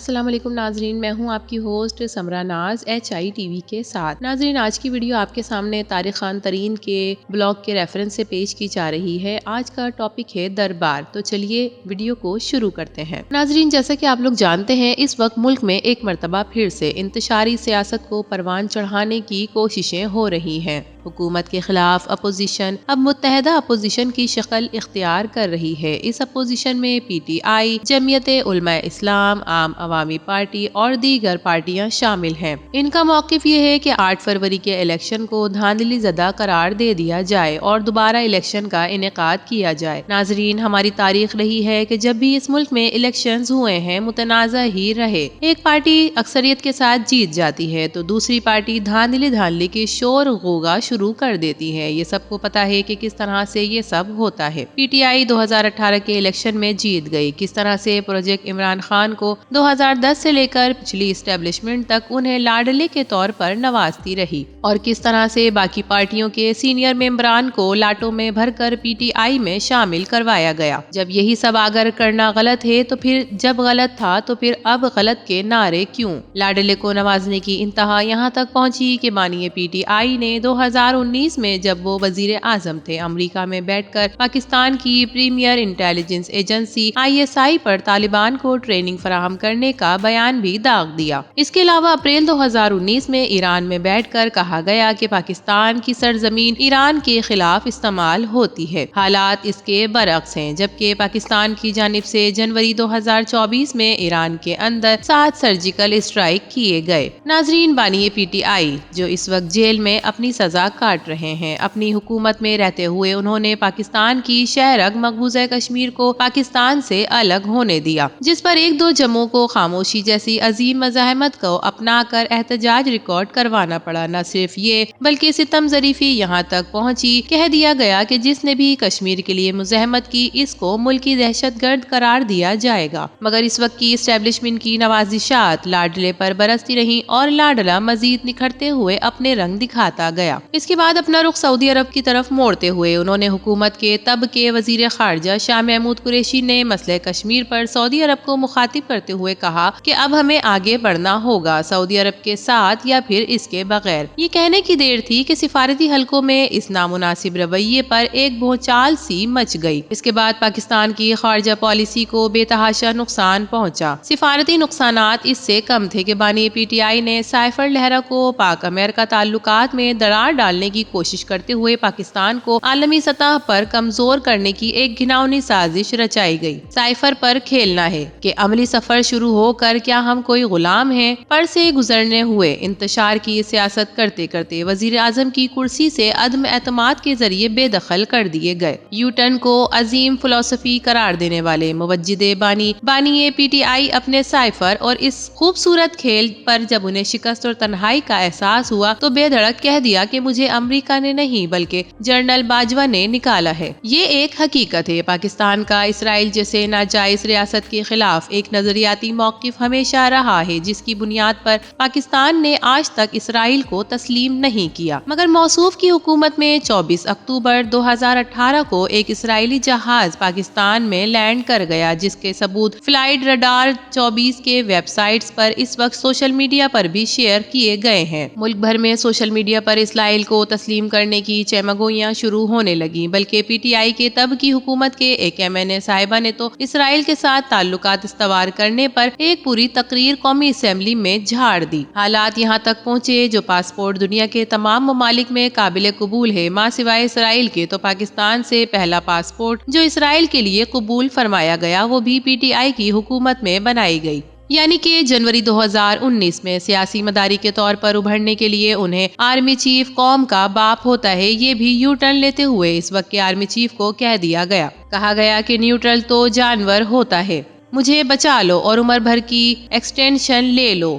السلام علیکم ناظرین، میں ہوں آپ کی ہوسٹ سمرا ناز HITV کے ساتھ۔ ناظرین، آج کی ویڈیو آپ کے سامنے طارق خان ترین کے بلاگ کے ریفرنس سے پیش کی جا رہی ہے۔ آج کا ٹاپک ہے دربار، تو چلیے ویڈیو کو شروع کرتے ہیں۔ ناظرین، جیسا کہ آپ لوگ جانتے ہیں، اس وقت ملک میں ایک مرتبہ پھر سے انتشاری سیاست کو پروان چڑھانے کی کوششیں ہو رہی ہیں۔ حکومت کے خلاف اپوزیشن اب متحدہ اپوزیشن کی شکل اختیار کر رہی ہے۔ اس اپوزیشن میں PTI، جمعیت علماء اسلام، عام عوامی پارٹی اور دیگر پارٹیاں شامل ہیں۔ ان کا موقف یہ ہے کہ 8 فروری کے الیکشن کو دھاندلی زدہ قرار دے دیا جائے اور دوبارہ الیکشن کا انعقاد کیا جائے۔ ناظرین، ہماری تاریخ رہی ہے کہ جب بھی اس ملک میں الیکشنز ہوئے ہیں، متنازع ہی رہے۔ ایک پارٹی اکثریت کے ساتھ جیت جاتی ہے تو دوسری پارٹی دھاندلی کے شور غوغا شروع کر دیتی ہے۔ یہ سب کو پتا ہے کہ کس طرح سے یہ سب ہوتا ہے۔ PTI 2018 کے الیکشن میں جیت گئی۔ کس طرح سے پروجیکٹ عمران خان کو 2010 سے لے کر پچھلی اسٹیبلشمنٹ تک انہیں لاڈلے کے طور پر نوازتی رہی، اور کس طرح سے باقی پارٹیوں کے سینئر ممبران کو لاٹوں میں بھر کر PTI میں شامل کروایا گیا۔ جب یہی سب اگر کرنا غلط ہے تو پھر جب غلط تھا تو پھر اب غلط کے نعرے کیوں؟ لاڈلے کو نوازنے کی انتہا یہاں تک پہنچی کہ بانی PTI نے 2019 میں جب وہ وزیر اعظم تھے، امریکہ میں بیٹھ کر پاکستان کی پریمیئر انٹیلیجنس ایجنسی ISI پر طالبان کو ٹریننگ فراہم کرنے کا بیان بھی داغ دیا۔ اس کے علاوہ اپریل 2019 میں ایران میں بیٹھ کر کہا گیا کہ پاکستان کی سرزمین ایران کے خلاف استعمال ہوتی ہے۔ حالات اس کے برعکس ہیں، جبکہ پاکستان کی جانب سے جنوری 2024 میں ایران کے اندر 7 سرجیکل اسٹرائیک کیے گئے۔ ناظرین، بانی PTI جو اس وقت جیل میں اپنی سزا کاٹ رہے ہیں، اپنی حکومت میں رہتے ہوئے انہوں نے پاکستان کی شہرگ مقبوضہ کشمیر کو پاکستان سے الگ ہونے دیا، جس پر 1-2 جموں کو خاموشی جیسی عظیم مزاحمت کو اپنا کر احتجاج ریکارڈ کروانا پڑا۔ نہ صرف یہ بلکہ ستم ظریفی یہاں تک پہنچی، کہہ دیا گیا کہ جس نے بھی کشمیر کے لیے مزاحمت کی اس کو ملکی دہشت گرد قرار دیا جائے گا۔ مگر اس وقت کی اسٹیبلشمنٹ کی نوازشات لاڈلے پر برستی رہیں اور لاڈلا مزید نکھرتے ہوئے اپنے رنگ دکھاتا گیا۔ اس کے بعد اپنا رخ سعودی عرب کی طرف موڑتے ہوئے انہوں نے حکومت کے تب کے وزیر خارجہ شاہ محمود قریشی نے مسئلہ کشمیر پر سعودی عرب کو مخاطب کرتے ہوئے کہا کہ اب ہمیں آگے بڑھنا ہوگا، سعودی عرب کے ساتھ یا پھر اس کے بغیر۔ یہ کہنے کی دیر تھی کہ سفارتی حلقوں میں اس نامناسب رویے پر ایک بھونچال سی مچ گئی۔ اس کے بعد پاکستان کی خارجہ پالیسی کو بے تحاشا نقصان پہنچا۔ سفارتی نقصانات اس سے کم تھے کہ بانی PTI نے سائفر لہرہ کو پاک امریکہ تعلقات میں دراڑ ڈالنے کی کوشش کرتے ہوئے پاکستان کو عالمی سطح پر کمزور کرنے کی ایک گھناؤنی سازش رچائی گئی۔ سائفر پر کھیلنا ہے کہ عملی سفر شروع ہو کر کیا ہم کوئی غلام ہیں پر سے گزرنے ہوئے انتشار کی سیاست کرتے کرتے وزیر اعظم کی کرسی سے عدم اعتماد کے ذریعے بے دخل کر دیے گئے۔ یوٹن کو عظیم فلسفی قرار دینے والے موجد بانی PTI اپنے سائفر اور اس خوبصورت کھیل پر جب انہیں شکست اور تنہائی کا احساس ہوا تو بے دھڑک کہہ دیا کہ مجھے امریکہ نے نہیں بلکہ جنرل باجوہ نے نکالا ہے۔ یہ ایک حقیقت ہے، پاکستان کا اسرائیل جیسے ناجائز ریاست کے خلاف ایک نظریاتی موقف ہمیشہ رہا ہے، جس کی بنیاد پر پاکستان نے آج تک اسرائیل کو تسلیم نہیں کیا۔ مگر موصوف کی حکومت میں 24 اکتوبر 2018 کو ایک اسرائیلی جہاز پاکستان میں لینڈ کر گیا، جس کے ثبوت فلائٹ رڈار 24 کے ویب سائٹس پر اس وقت سوشل میڈیا پر بھی شیئر کیے گئے ہیں۔ ملک بھر میں سوشل میڈیا پر اسرائیل کو تسلیم کرنے کی چمگوئیاں شروع ہونے لگیں، بلکہ PTI کے تب کی حکومت کے ایک MNA صاحبہ نے تو اسرائیل کے ساتھ تعلقات استوار کرنے پر ایک پوری تقریر قومی اسمبلی میں جھاڑ دی۔ حالات یہاں تک پہنچے جو پاسپورٹ دنیا کے تمام ممالک میں قابل قبول ہے، ماں سوائے اسرائیل کے، تو پاکستان سے پہلا پاسپورٹ جو اسرائیل کے لیے قبول فرمایا گیا وہ بھی PTI کی حکومت میں بنائی گئی۔ یعنی کہ جنوری 2019 میں سیاسی مداری کے طور پر ابھرنے کے لیے انہیں آرمی چیف قوم کا باپ ہوتا ہے، یہ بھی یو ٹرن لیتے ہوئے اس وقت کے آرمی چیف کو کہہ دیا گیا۔ کہا گیا کہ نیوٹرل تو جانور ہوتا ہے، مجھے بچا لو اور عمر بھر کی ایکسٹینشن لے لو۔